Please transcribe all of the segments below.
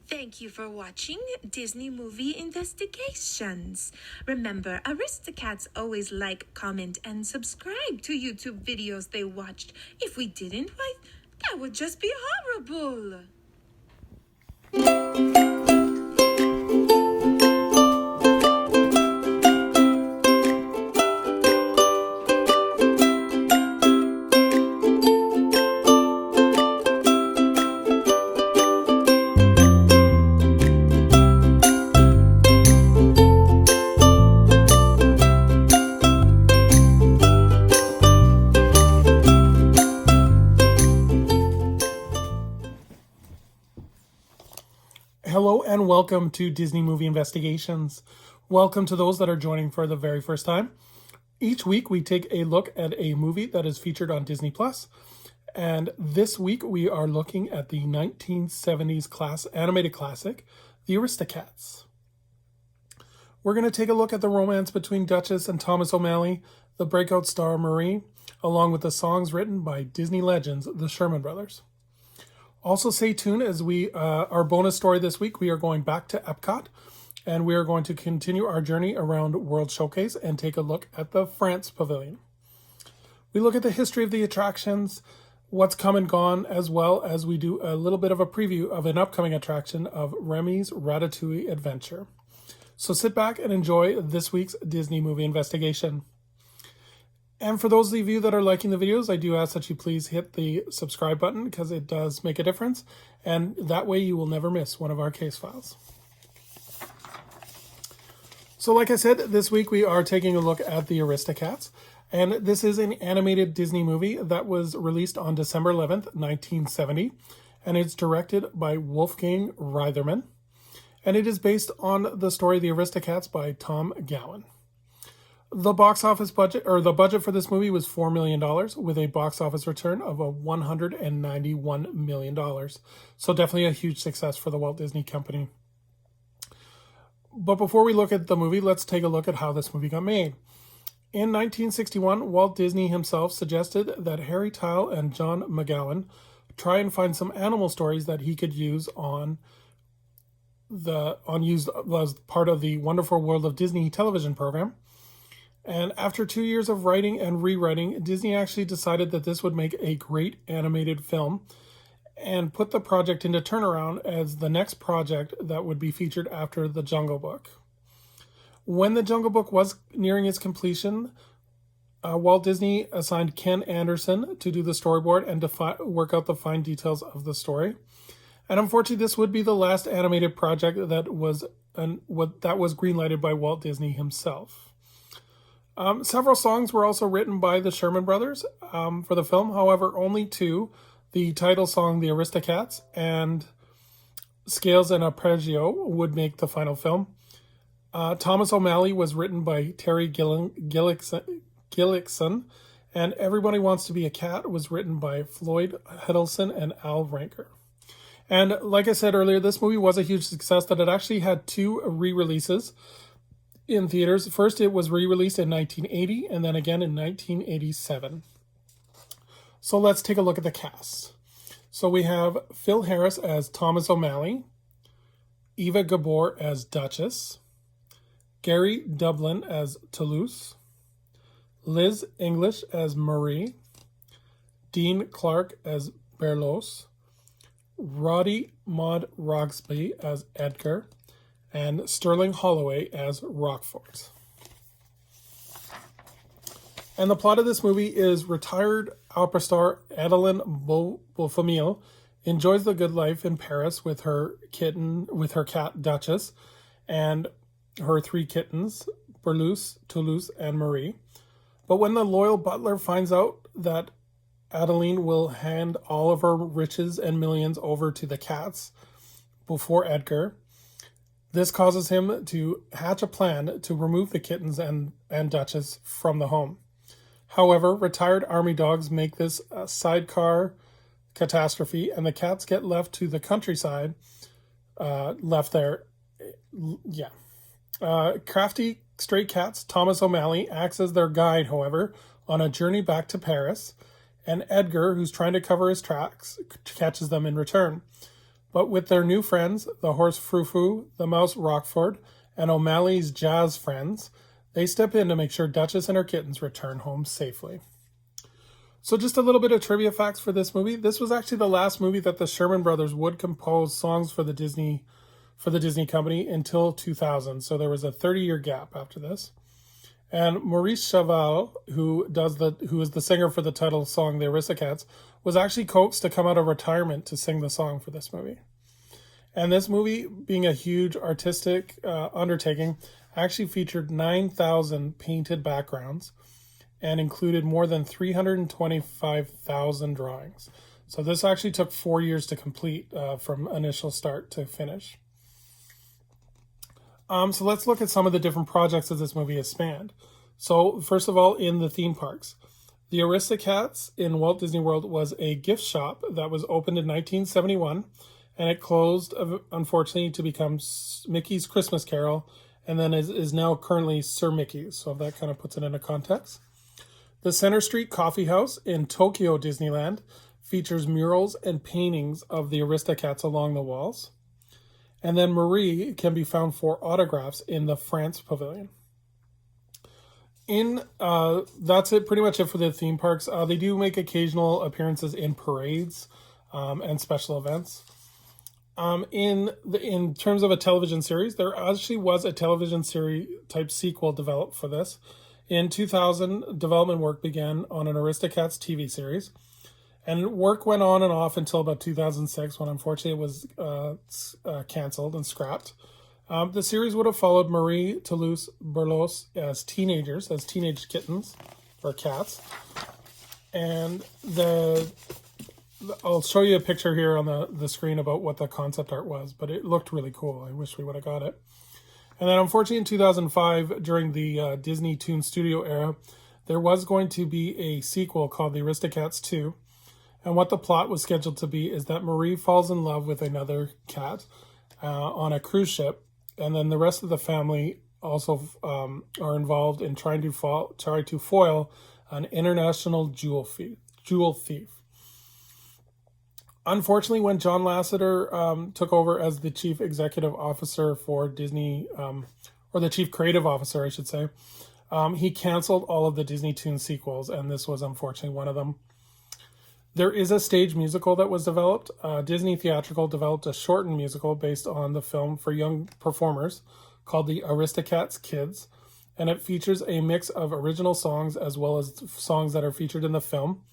Thank you for watching Disney Movie Investigations. Remember, Aristocats always like, comment, and subscribe to YouTube videos they watched. If we didn't, why, that would just be horrible. Hello and welcome to Disney Movie Investigations. Welcome to those that are joining for the very first time. Each week we take a look at a movie that is featured on Disney+. And this week we are looking at the 1970s animated classic, The Aristocats. We're going to take a look at the romance between Duchess and Thomas O'Malley, the breakout star Remi, along with the songs written by Disney legends, the Sherman brothers. Also stay tuned as our bonus story this week, we are going back to Epcot and we are going to continue our journey around World Showcase and take a look at the France Pavilion. We look at the history of the attractions, what's come and gone, as well as we do a little bit of a preview of an upcoming attraction of Remi's Ratatouille adventure. So sit back and enjoy this week's Disney Movie Investigation. And for those of you that are liking the videos, I do ask that you please hit the subscribe button because it does make a difference. And that way you will never miss one of our case files. So like I said, this week we are taking a look at the Aristocats. And this is an animated Disney movie that was released on December 11th, 1970. And it's directed by Wolfgang Reitherman. And it is based on the story The Aristocats by Tom Gowan. The box office budget, or the budget for this movie was $4 million with a box office return of $191 million. So definitely a huge success for the Walt Disney Company. But before we look at the movie, let's take a look at how this movie got made. In 1961, Walt Disney himself suggested that Harry Tile and John McGowan try and find some animal stories that he could use as part of the Wonderful World of Disney television program. And after 2 years of writing and rewriting, Disney actually decided that this would make a great animated film and put the project into turnaround as the next project that would be featured after The Jungle Book. When The Jungle Book was nearing its completion, Walt Disney assigned Ken Anderson to do the storyboard and to work out the fine details of the story. And unfortunately, this would be the last animated project that was greenlighted by Walt Disney himself. Several songs were also written by the Sherman brothers for the film. However, only two, the title song, The Aristocats, and Scales and Arpeggio, would make the final film. Thomas O'Malley was written by Terry Gillickson, and Everybody Wants to Be a Cat was written by Floyd Hiddleston and Al Ranker. And like I said earlier, this movie was a huge success that it actually had two re-releases in theaters. First, it was re-released in 1980 and then again in 1987. So let's take a look at the cast. So we have Phil Harris as Thomas O'Malley, Eva Gabor as Duchess, Gary Dublin as Toulouse, Liz English as Marie, Dean Clark as Berlos, Roddy Maud Roxby as Edgar, and Sterling Holloway as Rockfort. And the plot of this movie is retired opera star Adeline Beaufamil enjoys the good life in Paris with her cat Duchess and her three kittens, Berluce, Toulouse, and Marie. But when the loyal butler finds out that Adeline will hand all of her riches and millions over to the cats before Edgar, this causes him to hatch a plan to remove the kittens and Duchess from the home. However, retired army dogs make this a sidecar catastrophe, and the cats get left to the countryside, left there. Crafty stray cats Thomas O'Malley acts as their guide, however, on a journey back to Paris, and Edgar, who's trying to cover his tracks, catches them in return. But with their new friends, the horse Frou-Frou, the mouse Rockford, and O'Malley's jazz friends, they step in to make sure Duchess and her kittens return home safely. So just a little bit of trivia facts for this movie. This was actually the last movie that the Sherman brothers would compose songs for the Disney company until 2000. So there was a 30-year gap after this. And Maurice Chevalier, who is the singer for the title song The Aristocats, was actually coaxed to come out of retirement to sing the song for this movie. And this movie, being a huge artistic undertaking, actually featured 9,000 painted backgrounds and included more than 325,000 drawings. So this actually took 4 years to complete from initial start to finish. So let's look at some of the different projects that this movie has spanned. So first of all, in the theme parks, the Aristocats in Walt Disney World was a gift shop that was opened in 1971, and it closed, unfortunately, to become Mickey's Christmas Carol, and then is now currently Sir Mickey's. So that kind of puts it into context. The Center Street Coffee House in Tokyo Disneyland features murals and paintings of the Aristocats along the walls. And then Marie can be found for autographs in the France Pavilion. That's it, pretty much it for the theme parks. They do make occasional appearances in parades and special events. In terms of a television series, there actually was a television series type sequel developed for this. In 2000, development work began on an Aristocats TV series. And work went on and off until about 2006, when unfortunately it was canceled and scrapped. The series would have followed Marie, Toulouse, Berlos as teenage kittens or cats. And I'll show you a picture here on the screen about what the concept art was, but it looked really cool. I wish we would have got it. And then unfortunately in 2005, during the Disney Toon Studio era, there was going to be a sequel called The Aristocats 2. And what the plot was scheduled to be is that Marie falls in love with another cat on a cruise ship, and then the rest of the family also are involved in trying to foil an international jewel thief. Unfortunately, when John Lasseter took over as the chief executive officer for Disney, or the chief creative officer, I should say, he canceled all of the Disney Toon sequels, and this was unfortunately one of them. There is a stage musical that was developed. Disney Theatrical developed a shortened musical based on the film for young performers called the Aristocats Kids, and it features a mix of original songs as well as songs that are featured in the film.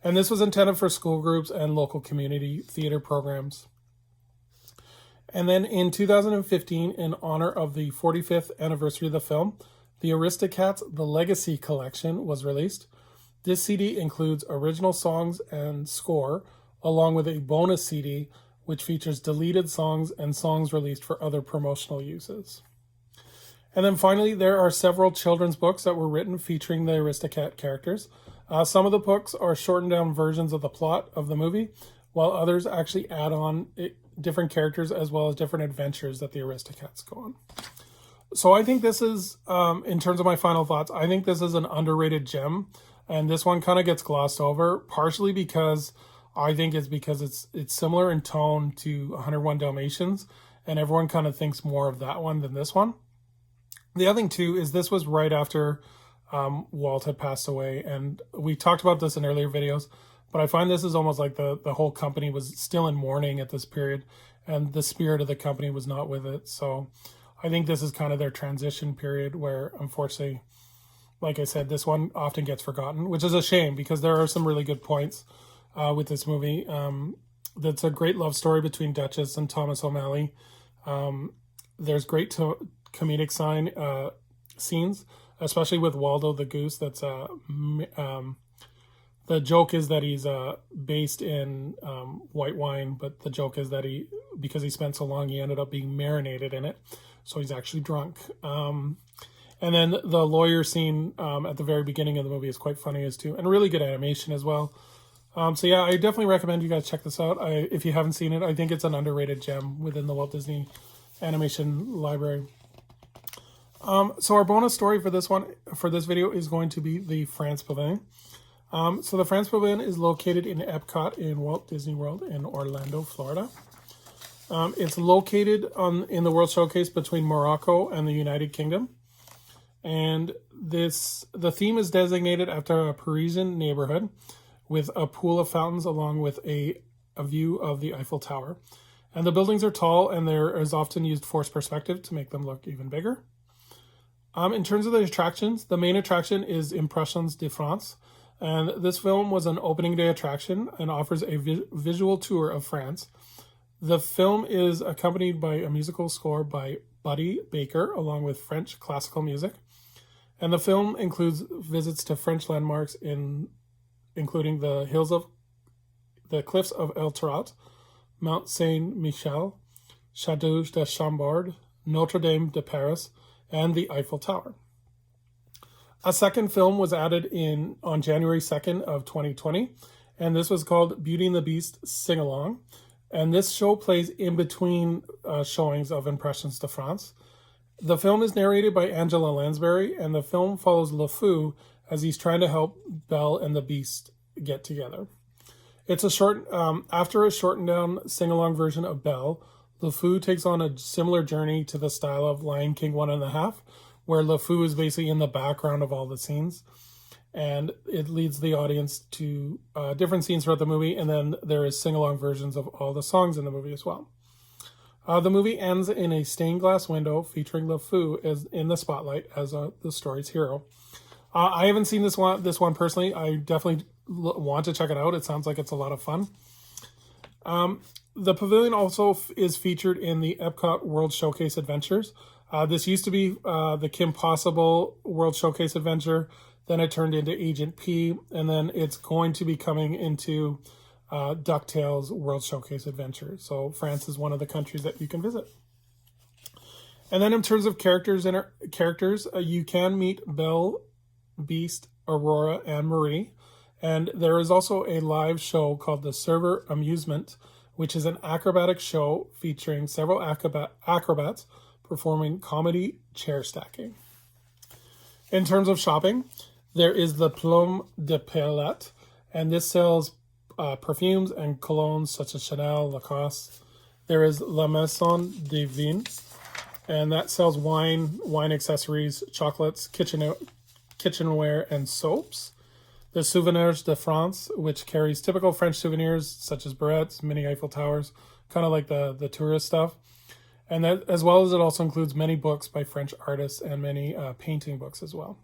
And this was intended for school groups and local community theater programs. And then in 2015, in honor of the 45th anniversary of the film, the Aristocats The Legacy Collection was released. This CD includes original songs and score, along with a bonus CD, which features deleted songs and songs released for other promotional uses. And then finally, there are several children's books that were written featuring the Aristocat characters. Some of the books are shortened down versions of the plot of the movie, while others actually add on different characters as well as different adventures that the Aristocats go on. So I think this is, in terms of my final thoughts, I think this is an underrated gem. And this one kind of gets glossed over, partially because I think it's because it's similar in tone to 101 Dalmatians, and everyone kind of thinks more of that one than this one. The other thing, too, is this was right after Walt had passed away, and we talked about this in earlier videos, but I find this is almost like the whole company was still in mourning at this period, and the spirit of the company was not with it. So I think this is kind of their transition period where, unfortunately, like I said, this one often gets forgotten, which is a shame because there are some really good points with this movie. That's a great love story between Duchess and Thomas O'Malley. There's great comedic scenes, especially with Waldo the Goose. That's the joke is that he's based in white wine, but the joke is that because he spent so long, he ended up being marinated in it, so he's actually drunk. And then the lawyer scene at the very beginning of the movie is quite funny as too, and really good animation as well. So yeah, I definitely recommend you guys check this out. If you haven't seen it, I think it's an underrated gem within the Walt Disney Animation Library. So our bonus story for this video is going to be the France Pavilion. So the France Pavilion is located in Epcot in Walt Disney World in Orlando, Florida. It's located in the World Showcase between Morocco and the United Kingdom. And the theme is designated after a Parisian neighborhood with a pool of fountains along with a view of the Eiffel Tower. And the buildings are tall, and there is often used forced perspective to make them look even bigger. In terms of the attractions, the main attraction is Impressions de France. And this film was an opening day attraction and offers a visual tour of France. The film is accompanied by a musical score by Buddy Baker, along with French classical music. And the film includes visits to French landmarks including the cliffs of El Tourette, Mount Saint-Michel, Château de Chambord, Notre Dame de Paris, and the Eiffel Tower. A second film was added on January 2nd of 2020, and this was called Beauty and the Beast Sing Along. And this show plays in between showings of Impressions de France. The film is narrated by Angela Lansbury, and the film follows LeFou as he's trying to help Belle and the Beast get together. It's after a shortened down sing-along version of Belle, LeFou takes on a similar journey to the style of Lion King 1.5, where LeFou is basically in the background of all the scenes. And it leads the audience to different scenes throughout the movie, and then there is sing-along versions of all the songs in the movie as well. The movie ends in a stained glass window featuring LeFou as in the spotlight as the story's hero. I haven't seen this one personally. I definitely want to check it out. It sounds like it's a lot of fun. The Pavilion also is featured in the Epcot World Showcase Adventures. This used to be the Kim Possible World Showcase Adventure. Then it turned into Agent P, and then it's going to be coming into DuckTales World Showcase Adventure. So France is one of the countries that you can visit. And then in terms of characters, you can meet Belle, Beast, Aurora, and Marie. And there is also a live show called the Server Amusement, which is an acrobatic show featuring several acrobats performing comedy chair stacking. In terms of shopping, there is the Plume de Pailette, and this sells perfumes and colognes such as Chanel, Lacoste. There is La Maison de Vin, and that sells wine accessories, chocolates, kitchenware, and soaps. The Souvenirs de France, which carries typical French souvenirs such as barrettes, mini Eiffel Towers, kind of like the tourist stuff. And that, as well as it also includes many books by French artists and many painting books as well.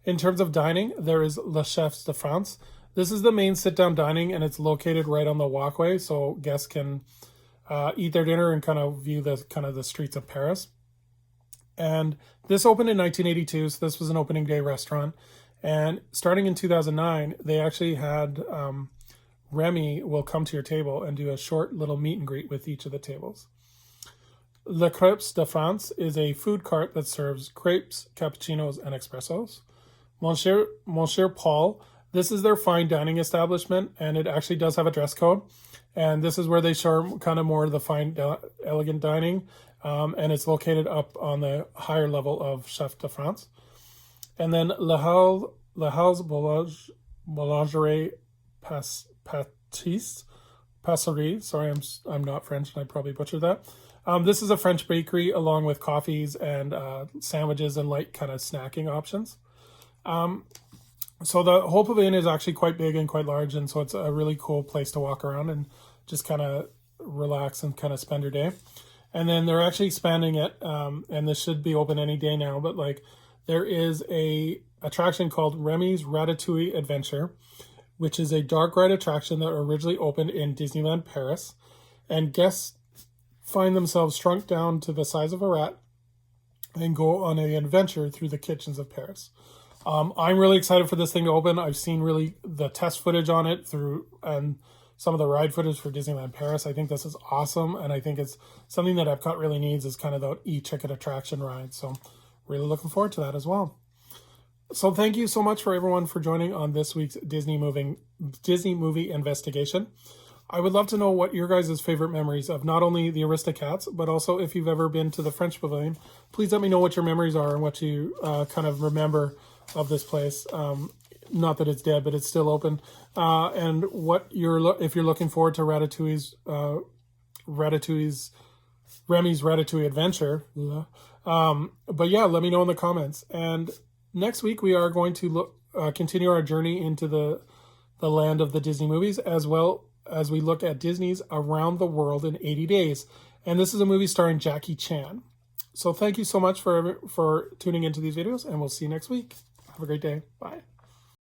In terms of dining, there is Le Chefs de France. This is the main sit-down dining, and it's located right on the walkway, so guests can eat their dinner and kind of view the streets of Paris. And this opened in 1982, so this was an opening day restaurant. And starting in 2009, they actually had Remi will come to your table and do a short little meet and greet with each of the tables. Le Crepes de France is a food cart that serves crepes, cappuccinos, and espressos. Monsieur Paul, this is their fine dining establishment, and it actually does have a dress code. And this is where they show kind of more of the fine, elegant dining. And it's located up on the higher level of Chef de France. And then Le Hal's Boulangerie Passerie. Sorry, I'm not French, and I probably butchered that. This is a French bakery along with coffees and sandwiches and light kind of snacking options. So the whole pavilion is actually quite big and quite large, and so it's a really cool place to walk around and just kind of relax and kind of spend your day. And then they're actually expanding it, and this should be open any day now, but like there is a attraction called Remi's Ratatouille Adventure, which is a dark ride attraction that originally opened in Disneyland Paris, and guests find themselves shrunk down to the size of a rat and go on an adventure through the kitchens of Paris. I'm really excited for this thing to open. I've seen really the test footage on it and some of the ride footage for Disneyland Paris. I think this is awesome, and I think it's something that Epcot really needs is kind of the e-ticket attraction ride. So really looking forward to that as well. So thank you so much for everyone for joining on this week's Disney movie investigation. I would love to know what your guys' favorite memories of not only the Aristocats, but also if you've ever been to the French Pavilion. Please let me know what your memories are and what you kind of remember of this place. Not that it's dead, but it's still open. And what if you're looking forward to Ratatouille's Remi's Ratatouille adventure. But yeah, let me know in the comments. And next week we are going to continue our journey into the land of the Disney movies, as well as we look at Disney's Around the World in 80 Days. And this is a movie starring Jackie Chan. So thank you so much for tuning into these videos, and we'll see you next week. Have a great day. Bye.